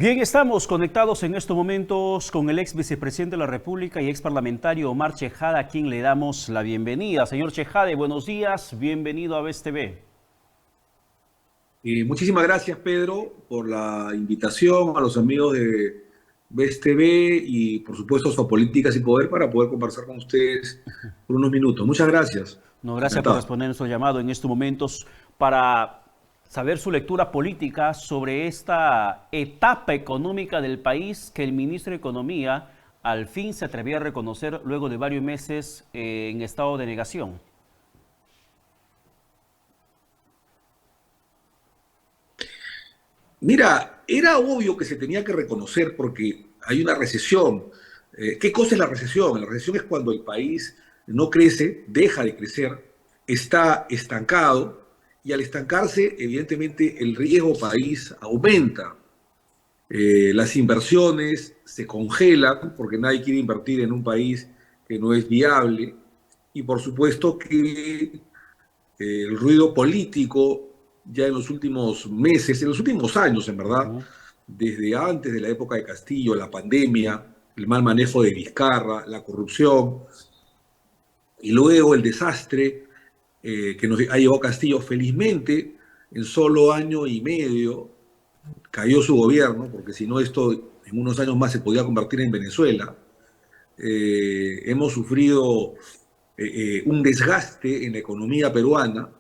Bien, estamos conectados en estos momentos con el ex vicepresidente de la República y ex parlamentario Omar Chejade, a quien le damos la bienvenida. Señor Chejade, buenos días, bienvenido a BES TV. Muchísimas gracias, Pedro, por la invitación a los amigos de BES TV y, por supuesto, Políticas y Poder para poder conversar con ustedes por unos minutos. Muchas gracias. No, gracias por Encantado. responder nuestro llamado en estos momentos para saber su lectura política sobre esta etapa económica del país que el ministro de Economía al fin se atrevió a reconocer luego de varios meses en estado de negación. Mira, era obvio que se tenía que reconocer porque hay una recesión. ¿Qué cosa es la recesión? La recesión es cuando el país no crece, deja de crecer, está estancado y al estancarse, evidentemente, el riesgo país aumenta. Las inversiones se congelan porque nadie quiere invertir en un país que no es viable y por supuesto que el ruido político ya en los últimos meses, en los últimos años en verdad, desde antes de la época de Castillo, la pandemia, el mal manejo de Vizcarra, la corrupción y luego el desastre que nos ha llevado Castillo, felizmente en solo año y medio cayó su gobierno, porque si no esto en unos años más se podía convertir en Venezuela. Hemos sufrido un desgaste en la economía peruana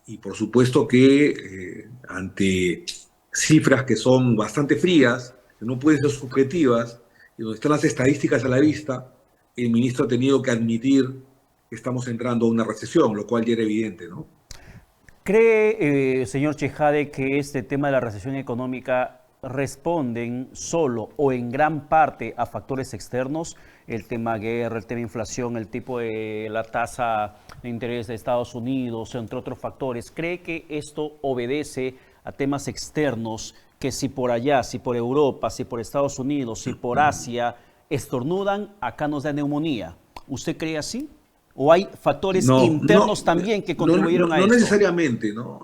y por supuesto que ante cifras que son bastante frías, que no pueden ser subjetivas, y donde están las estadísticas a la vista, el ministro ha tenido que admitir que estamos entrando a una recesión, lo cual ya era evidente, ¿no? ¿Cree, señor Chejade, que este tema de la recesión económica responden solo o en gran parte a factores externos? El tema guerra, el tema inflación, el tipo de la tasa de interés de Estados Unidos, entre otros factores. ¿Cree que esto obedece a temas externos que si por allá, si por Europa, si por Estados Unidos, si por Asia estornudan, acá nos da neumonía? ¿Usted cree así? ¿O hay factores No, internos también que contribuyeron a no esto? necesariamente, no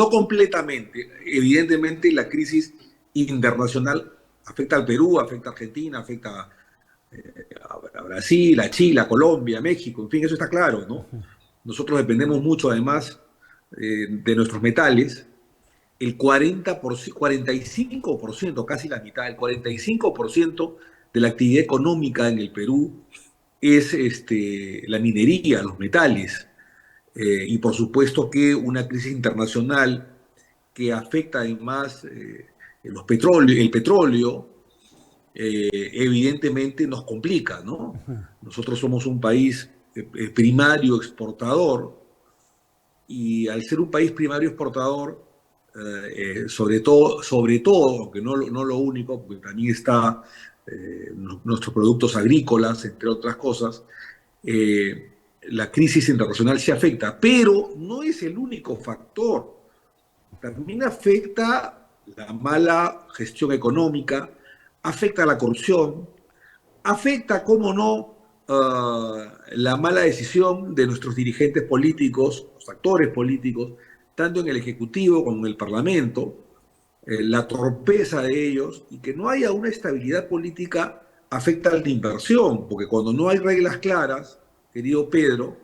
completamente. Evidentemente la crisis internacional afecta al Perú, afecta a Argentina, afecta a Brasil, a Chile, a Colombia, a México, en fin, eso está claro, ¿no? Nosotros dependemos mucho además de nuestros metales. El 45%, casi la mitad, el 45% de la actividad económica en el Perú es la minería, los metales, y por supuesto que una crisis internacional que afecta además el petróleo, evidentemente nos complica, ¿no? Nosotros somos un país primario exportador y al ser un país primario exportador, sobre todo, aunque no lo único, porque también está nuestros productos agrícolas, entre otras cosas, la crisis internacional se afecta, pero no es el único factor. También afecta la mala gestión económica, afecta la corrupción, afecta, cómo no, la mala decisión de nuestros dirigentes políticos, los actores políticos, tanto en el Ejecutivo como en el Parlamento, la torpeza de ellos y que no haya una estabilidad política afecta a la inversión, porque cuando no hay reglas claras, querido Pedro,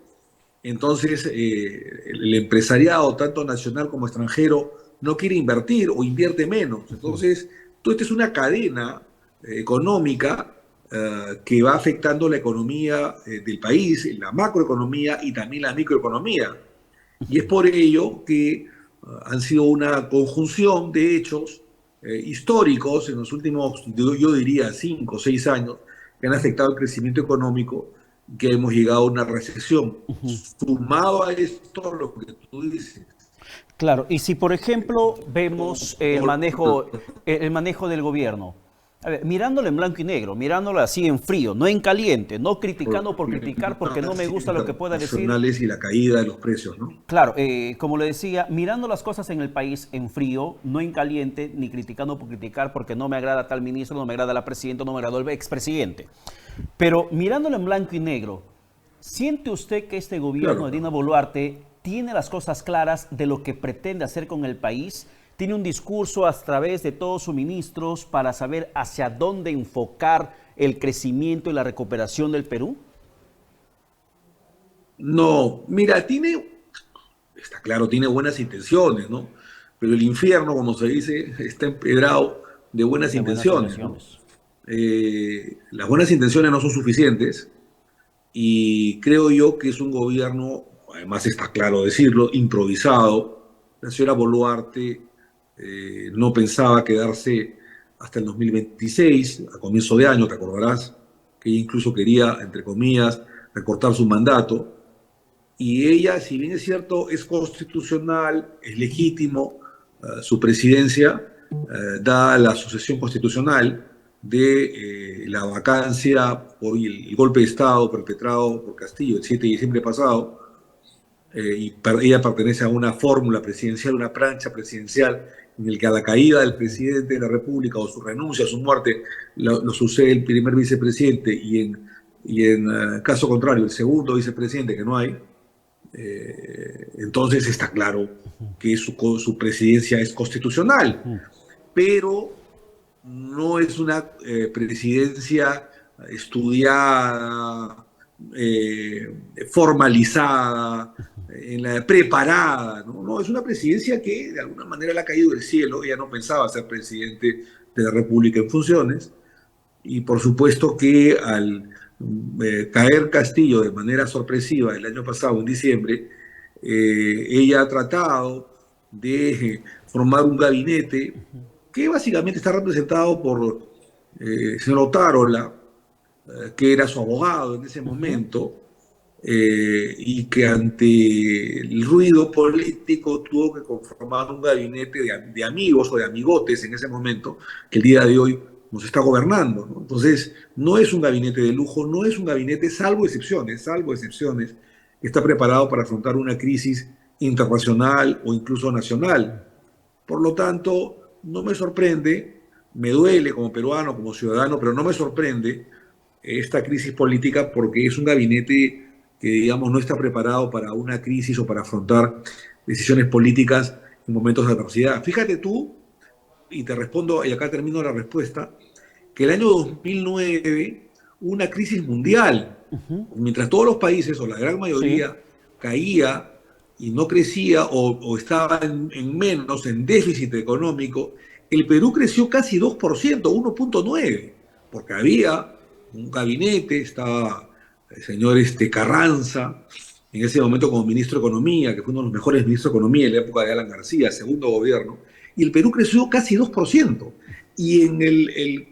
entonces el empresariado, tanto nacional como extranjero, no quiere invertir o invierte menos. Entonces, todo esto es una cadena económica que va afectando la economía del país, la macroeconomía y también la microeconomía. Y es por ello que han sido una conjunción de hechos históricos en los últimos, yo diría, 5 o 6 años, que han afectado el crecimiento económico, que hemos llegado a una recesión. Sumado a esto, lo que tú dices, Claro, y si por ejemplo vemos todo el manejo del gobierno, a ver, mirándolo en blanco y negro, mirándolo así en frío, no en caliente, no criticando por criticar porque no me gusta lo que pueda decir. internacionales y la caída de los precios, ¿no? Claro, como le decía, mirando las cosas en el país en frío, no en caliente, ni criticando por criticar porque no me agrada tal ministro, no me agrada la presidenta, no me agrada el expresidente. Pero mirándolo en blanco y negro, ¿siente usted que este gobierno Claro, de Dina claro. Boluarte tiene las cosas claras de lo que pretende hacer con el país? tiene un discurso a través de todos sus ministros para saber hacia dónde enfocar el crecimiento y la recuperación del Perú? No, mira, está claro, tiene buenas intenciones, ¿no? Pero el infierno, como se dice, está empedrado de buenas De buenas intenciones, ¿no? intenciones. Las buenas intenciones no son suficientes y creo yo que es un gobierno, además está claro decirlo, improvisado. La señora Boluarte no pensaba quedarse hasta el 2026, a comienzo de año, te acordarás, que ella incluso quería, entre comillas, recortar su mandato. Y ella, si bien es cierto, es constitucional, es legítimo su presidencia, dada la sucesión constitucional de la vacancia por el golpe de Estado perpetrado por Castillo el 7 de diciembre pasado, ella pertenece a una fórmula presidencial, una plancha presidencial, en el que a la caída del presidente de la República o su renuncia, su muerte, lo sucede el primer vicepresidente y en caso contrario, el segundo vicepresidente, que no hay. Entonces está claro que su presidencia es constitucional, pero no es una presidencia estudiada, formalizada, preparada, ¿no? No, es una presidencia que de alguna manera le ha caído del cielo. Ella no pensaba ser presidente de la República en funciones, y por supuesto que al caer Castillo de manera sorpresiva el año pasado, en diciembre, ella ha tratado de formar un gabinete que básicamente está representado por el señor Otárola, que era su abogado en ese momento, y que ante el ruido político tuvo que conformar un gabinete de amigos o de amigotes en ese momento, que el día de hoy nos está gobernando, ¿no? Entonces, no es un gabinete de lujo, no es un gabinete, salvo excepciones, que está preparado para afrontar una crisis internacional o incluso nacional. Por lo tanto, no me sorprende, me duele como peruano, como ciudadano, pero no me sorprende esta crisis política, porque es un gabinete que, digamos, no está preparado para una crisis o para afrontar decisiones políticas en momentos de adversidad. Fíjate tú, y te respondo, y acá termino la respuesta, que el año 2009 hubo una crisis mundial. Mientras todos los países, o la gran mayoría, caía y no crecía o estaba en menos, en déficit económico, el Perú creció casi 2%, 1,9%, porque había un gabinete, estaba el señor Carranza, en ese momento como ministro de Economía, que fue uno de los mejores ministros de Economía en la época de Alan García, segundo gobierno, y el Perú creció casi 2%. Y en el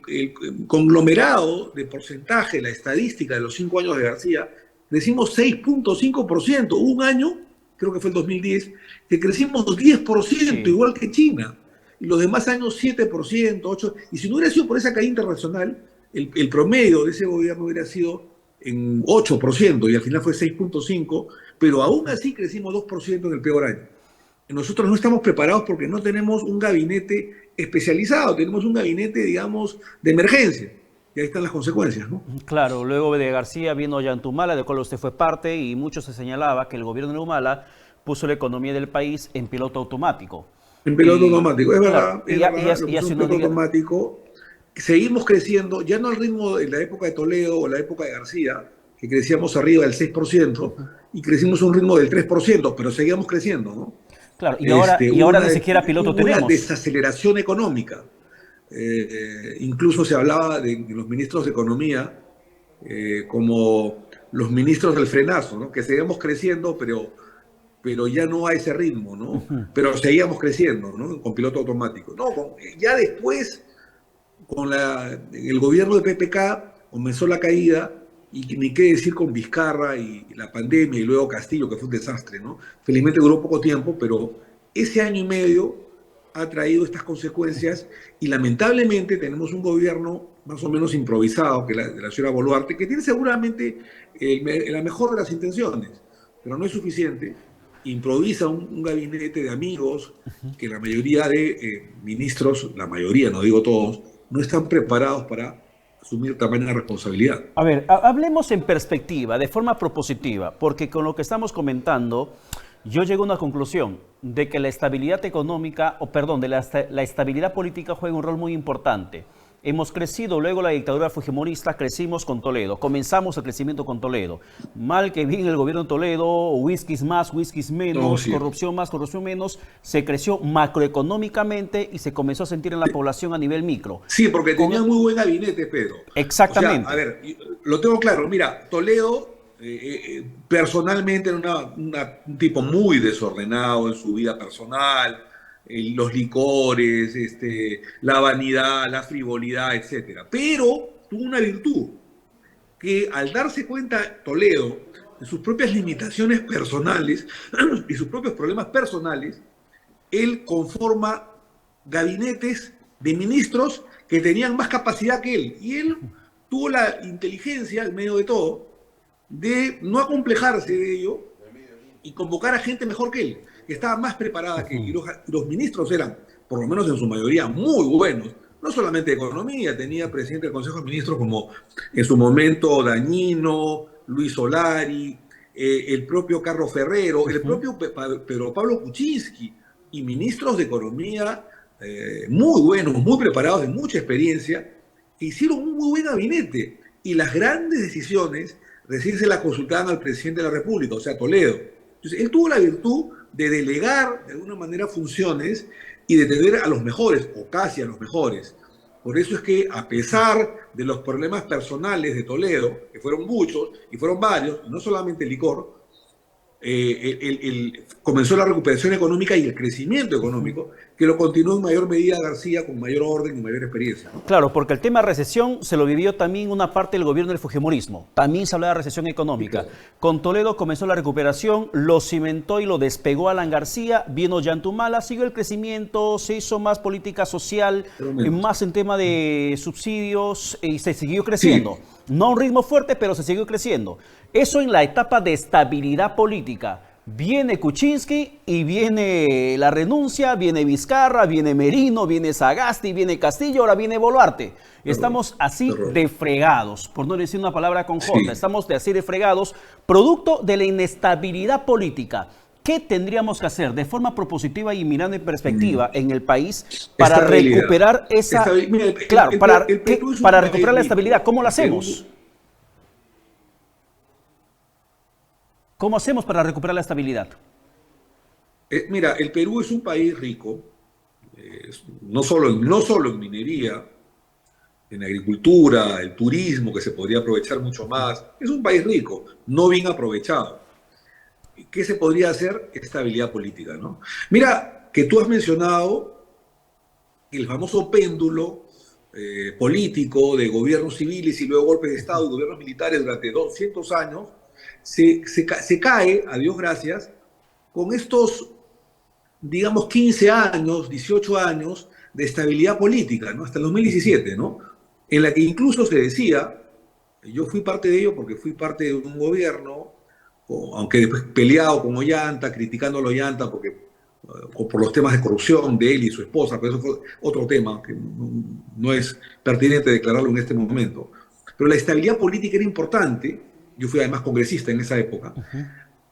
conglomerado de porcentaje, la estadística de los 5 años de García, crecimos 6,5%. Hubo un año, creo que fue el 2010, que crecimos 10%, sí, igual que China. Y los demás años 7%, 8%. Y si no hubiera sido por esa caída internacional, el promedio de ese gobierno hubiera sido en 8%, y al final fue 6,5%, pero aún así crecimos 2% en el peor año. Nosotros no estamos preparados porque no tenemos un gabinete especializado, tenemos un gabinete, digamos, de emergencia. Y ahí están las consecuencias, ¿no? Claro, luego de García vino Ollantumala, del cual usted fue parte, y mucho se señalaba que el gobierno de Humala puso la economía del país en piloto automático. En piloto automático, es verdad, claro, es verdad, en piloto automático. Seguimos creciendo, ya no al ritmo de la época de Toledo o la época de García, que crecíamos arriba del 6%, y crecimos a un ritmo del 3%, pero seguíamos creciendo, ¿no? Claro, y ahora ni siquiera piloto tenemos. Una desaceleración económica. Incluso se hablaba de los ministros de Economía como los ministros del frenazo, ¿no? Que seguíamos creciendo, pero ya no a ese ritmo, ¿no? Pero seguíamos creciendo, ¿no? Con piloto automático. No, ya después, con el gobierno de PPK, comenzó la caída. Y ni qué decir con Vizcarra y la pandemia y luego Castillo, que fue un desastre, ¿no? Felizmente duró poco tiempo, pero ese año y medio ha traído estas consecuencias, y lamentablemente tenemos un gobierno más o menos improvisado, que de la señora Boluarte, que tiene seguramente la mejor de las intenciones, pero no es suficiente. Improvisa un gabinete de amigos que la mayoría de ministros, la mayoría, no digo todos, no están preparados para asumir tamaña responsabilidad. A ver, hablemos en perspectiva, de forma propositiva, porque con lo que estamos comentando, Yo llego a una conclusión de que la estabilidad económica, o perdón, de la estabilidad política juega un rol muy importante. Hemos crecido, luego la dictadura fujimorista, crecimos con Toledo, comenzamos el crecimiento con Toledo. Mal que bien el gobierno de Toledo, whiskies más, whiskies No, menos, sí. corrupción más, corrupción menos, se creció macroeconómicamente y se comenzó a sentir en la población a nivel micro. Sí, porque Con, tenía muy buen gabinete, Pedro. O sea, a exactamente. ver, lo tengo claro. Mira, Toledo personalmente era un tipo muy desordenado en su vida personal, los licores, la vanidad, la frivolidad, etcétera. Pero tuvo una virtud, que al darse cuenta Toledo de sus propias limitaciones personales y sus propios problemas personales, él conforma gabinetes de ministros que tenían más capacidad que él. Y él tuvo la inteligencia, en medio de todo, de no acomplejarse de ello y convocar a gente mejor que él, que estaba más preparada que él. Y los ministros eran, por lo menos en su mayoría, muy buenos. No solamente de economía, tenía presidente del Consejo de Ministros como en su momento Dañino, Luis Solari, el propio Carlos Ferrero, el propio Pedro Pablo Kuczynski, y ministros de economía muy buenos, muy preparados, de mucha experiencia, que hicieron un muy buen gabinete. Y las grandes decisiones recién se las consultaban al presidente de la República, o sea, Toledo. Entonces, él tuvo la virtud de delegar de alguna manera funciones y de tener a los mejores, o casi a los mejores. Por eso es que, a pesar de los problemas personales de Toledo, que fueron muchos y fueron varios, no solamente el licor, comenzó la recuperación económica y el crecimiento económico, que lo continuó en mayor medida García, con mayor orden y mayor experiencia, ¿no? Claro, porque el tema recesión se lo vivió también una parte del gobierno del fujimorismo. También se hablaba de recesión Sí, económica. claro. Con Toledo comenzó la recuperación, lo cimentó y lo despegó Alan García, vino Ollantumala, siguió el crecimiento, se hizo más política social, Pero menos. más en tema de subsidios y se siguió Sí, creciendo. No a un ritmo fuerte, pero se siguió creciendo. Eso en la etapa de estabilidad política. Viene Kuczynski y viene la renuncia, viene Vizcarra, viene Merino, viene Sagasti, viene Castillo, ahora viene Boluarte. error, Estamos así error. de fregados, por no decir una palabra con J, Sí. estamos de así de fregados, producto de la inestabilidad política. ¿Qué tendríamos que hacer de forma propositiva y mirando en perspectiva en el país para Estabilidad. recuperar esa, Mira, claro, el Perú es para un país recuperar la rico. estabilidad? ¿Cómo lo El Perú, hacemos? ¿Cómo hacemos para recuperar la estabilidad? mira, el Perú es un país rico, no solo en minería, en agricultura, el turismo, que se podría aprovechar mucho más. Es un país rico, no bien aprovechado. ¿Qué se podría hacer? Estabilidad política, ¿no? Mira, que tú has mencionado el famoso péndulo político de gobiernos civiles y luego golpes de Estado y gobiernos militares durante 200 años, se cae, a Dios gracias, con estos, digamos, 15 años, 18 años de estabilidad política, ¿no? Hasta el 2017, ¿no? En la que incluso se decía, yo fui parte de ello porque fui parte de un gobierno, aunque después peleado con Ollanta, criticando a Ollanta porque por los temas de corrupción de él y su esposa, pero eso fue otro tema que no es pertinente declararlo en este momento. Pero la estabilidad política era importante, yo fui además congresista en esa época,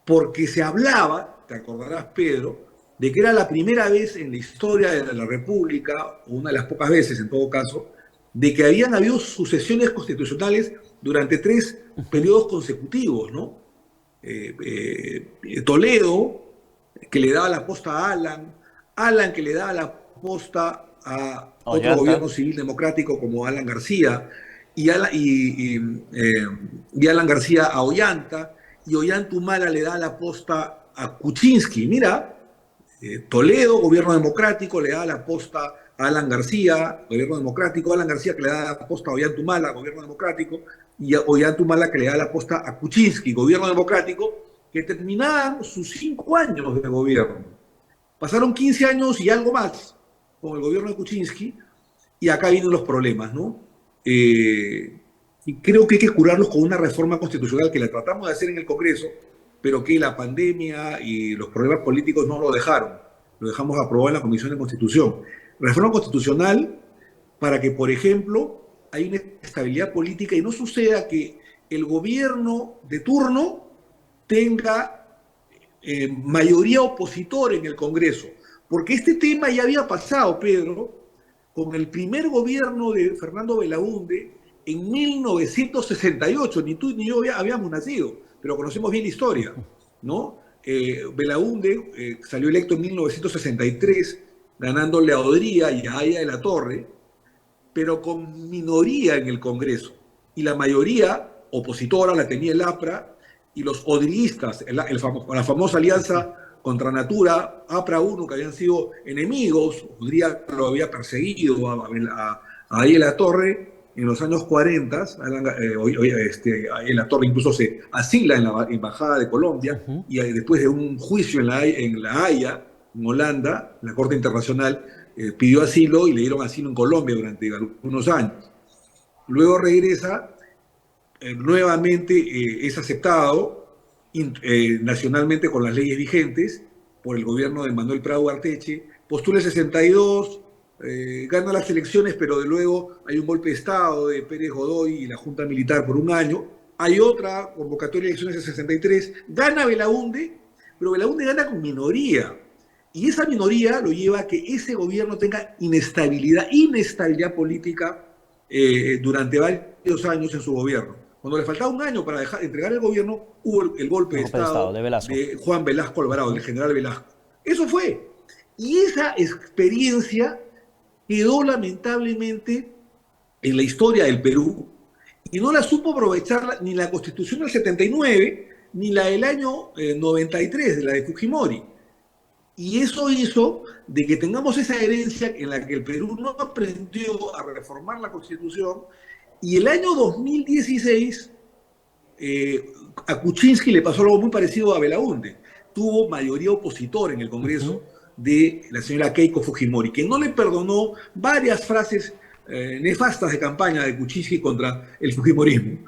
porque se hablaba, te acordarás Pedro, de que era la primera vez en la historia de la República, o una de las pocas veces en todo caso, de que habían habido sucesiones constitucionales durante 3 periodos consecutivos, ¿no? Toledo, que le daba la posta a Alan que le daba la posta a otro Ollanta. gobierno civil democrático como Alan García, y Alan García a Ollanta, y Ollanta Humala le da la posta a Kuczynski. Mira, Toledo, gobierno democrático, le da la posta a Alan García, gobierno democrático, Alan García que le da la posta a Ollanta Humala, gobierno democrático, y Ollanta Humala que le da la posta a Kuczynski, gobierno democrático, que terminaban sus 5 años de gobierno. Pasaron 15 años y algo más con el gobierno de Kuczynski, y acá vienen los problemas, ¿no? Y creo que hay que curarlos con una reforma constitucional que la tratamos de hacer en el Congreso, pero que la pandemia y los problemas políticos no lo dejaron. Lo dejamos aprobado en la Comisión de Constitución. Reforma constitucional para que, por ejemplo, haya una estabilidad política y no suceda que el gobierno de turno tenga mayoría opositora en el Congreso, porque este tema ya había pasado, Pedro, con el primer gobierno de Fernando Belaúnde en 1968. Ni tú ni yo habíamos nacido, pero conocemos bien la historia, ¿no? Belaúnde salió electo en 1963, ganándole a Odría y a Aya de la Torre, pero con minoría en el Congreso. Y la mayoría opositora la tenía el APRA y los odriistas, la famosa alianza contra Natura, APRA 1, que habían sido enemigos. Odría lo había perseguido a Aya de la Torre en los años 40. Aya de la Torre incluso se asila en la Embajada de Colombia, y después de un juicio en la Haya, en Holanda, la Corte Internacional, pidió asilo y le dieron asilo en Colombia durante algunos años. Luego regresa, nuevamente es aceptado nacionalmente con las leyes vigentes por el gobierno de Manuel Prado Arteche, postula el 62, gana las elecciones, pero de luego hay un golpe de Estado de Pérez Godoy y la Junta Militar por un año. Hay otra convocatoria de elecciones en 63, gana Belaúnde, pero Belaúnde gana con minoría. Y esa minoría lo lleva a que ese gobierno tenga inestabilidad política durante varios años en su gobierno. Cuando le faltaba un año para entregar el gobierno, hubo el golpe de Estado de Juan Velasco Alvarado, del general Velasco. Eso fue. Y esa experiencia quedó lamentablemente en la historia del Perú, y no la supo aprovechar ni la Constitución del 79, ni la del año 93, de la de Fujimori. Y eso hizo de que tengamos esa herencia en la que el Perú no aprendió a reformar la Constitución, y el año 2016 a Kuczynski le pasó algo muy parecido a Belaúnde. Tuvo mayoría opositora en el Congreso de la señora Keiko Fujimori, que no le perdonó varias frases nefastas de campaña de Kuczynski contra el fujimorismo,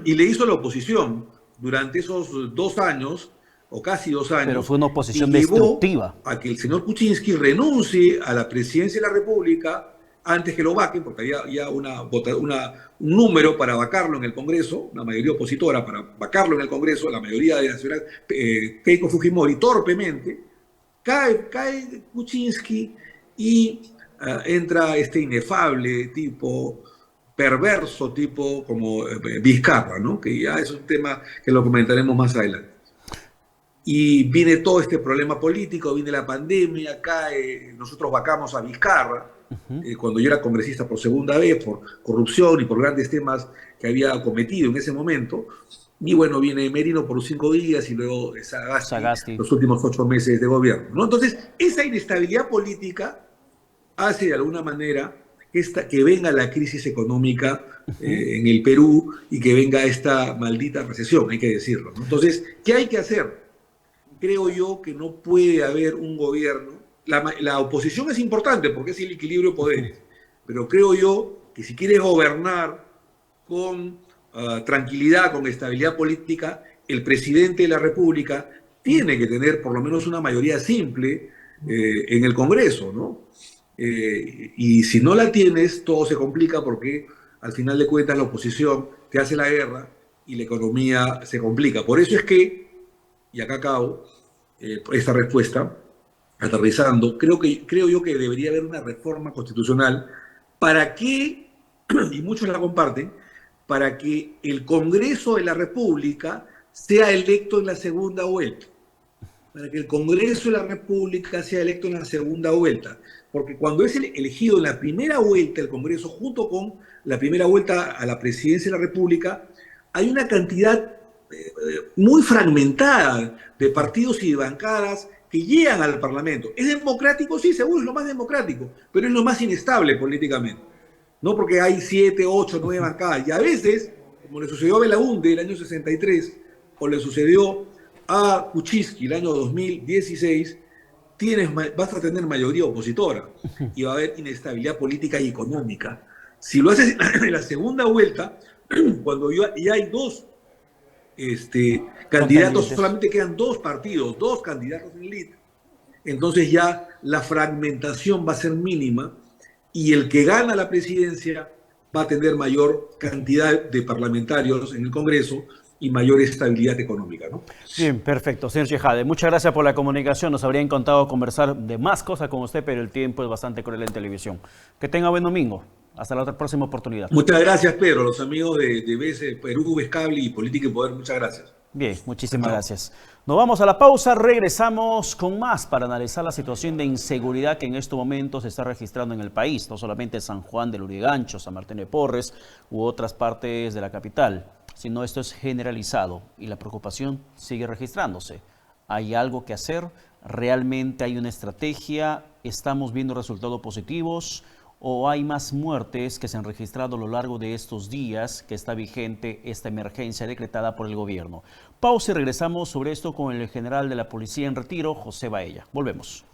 y le hizo la oposición durante esos 2 años, o casi 2 años. Pero fue una oposición destructiva. A que el señor Kuczynski renuncie a la presidencia de la República antes que lo vaquen, porque había ya un número para vacarlo en el Congreso, una mayoría opositora para vacarlo en el Congreso, la mayoría de la señora Keiko Fujimori, torpemente, cae Kuczynski y entra este inefable tipo, perverso tipo como Vizcarra, ¿no? Que ya es un tema que lo comentaremos más adelante. Y viene todo este problema político, viene la pandemia, nosotros vacamos a Vizcarra, cuando yo era congresista por segunda vez, por corrupción y por grandes temas que había cometido en ese momento. Y bueno, viene Merino por 5 días y luego Sagasti los últimos 8 meses de gobierno, ¿no? Entonces, esa inestabilidad política hace de alguna manera que venga la crisis económica en el Perú, y que venga esta maldita recesión, hay que decirlo, ¿no? Entonces, ¿qué hay que hacer? Creo yo que no puede haber un gobierno. La oposición es importante porque es el equilibrio de poderes, pero creo yo que si quieres gobernar con tranquilidad, con estabilidad política, el presidente de la República tiene que tener por lo menos una mayoría simple en el Congreso, ¿no? Y si no la tienes, todo se complica, porque al final de cuentas la oposición te hace la guerra y la economía se complica. Por eso es que, y acá acabo esta respuesta, aterrizando, creo yo que debería haber una reforma constitucional para que, y muchos la comparten, para que el Congreso de la República sea electo en la segunda vuelta. Para que el Congreso de la República sea electo en la segunda vuelta. Porque cuando es elegido en la primera vuelta el Congreso, junto con la primera vuelta a la presidencia de la República, hay una cantidad muy fragmentada de partidos y de bancadas que llegan al Parlamento. ¿Es democrático? Sí, seguro es lo más democrático, pero es lo más inestable políticamente, ¿no? Porque hay 7, 8, 9 bancadas, y a veces, como le sucedió a Belaúnde el año 63, o le sucedió a Kuczynski el año 2016, vas a tener mayoría opositora y va a haber inestabilidad política y económica. Si lo haces en la segunda vuelta, cuando ya hay 2 candidatos, solamente quedan 2 partidos, 2 candidatos en lista, entonces ya la fragmentación va a ser mínima, y el que gana la presidencia va a tener mayor cantidad de parlamentarios en el Congreso, y mayor estabilidad económica, ¿no? Bien, perfecto. Señor Chejade, muchas gracias por la comunicación. Nos habría encantado conversar de más cosas con usted, pero el tiempo es bastante cruel en televisión. Que tenga buen domingo. Hasta la próxima oportunidad. Muchas gracias, Pedro. Los amigos de BS, Perú, Ves Cable y Política y Poder, muchas gracias. Bien, muchísimas Chao. gracias. Nos vamos a la pausa, regresamos con más para analizar la situación de inseguridad que en estos momentos se está registrando en el país, no solamente San Juan del Lurigancho, San Martín de Porres u otras partes de la capital, sino esto es generalizado y la preocupación sigue registrándose. ¿Hay algo que hacer? ¿Realmente hay una estrategia? ¿Estamos viendo resultados positivos? ¿O hay más muertes que se han registrado a lo largo de estos días que está vigente esta emergencia decretada por el gobierno? Pausa y regresamos sobre esto con el general de la Policía en Retiro, José Baella. Volvemos.